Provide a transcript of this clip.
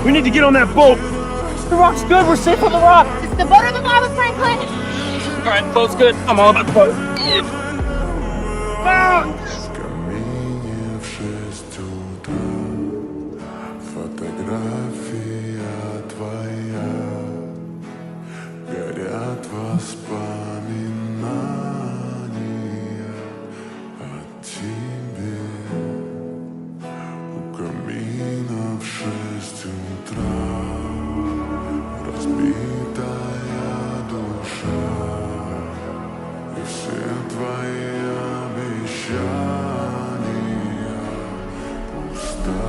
We need to get on that boat. The rock's good. We're safe on the rock. Is the boat or the lava, Franklin? All right, the boat's good. I'm all about the boat. Ah! Фотография твоя, горят воспоминания о тебе. У камина в 6 утра разбитая душа, и все твои обещания пуста.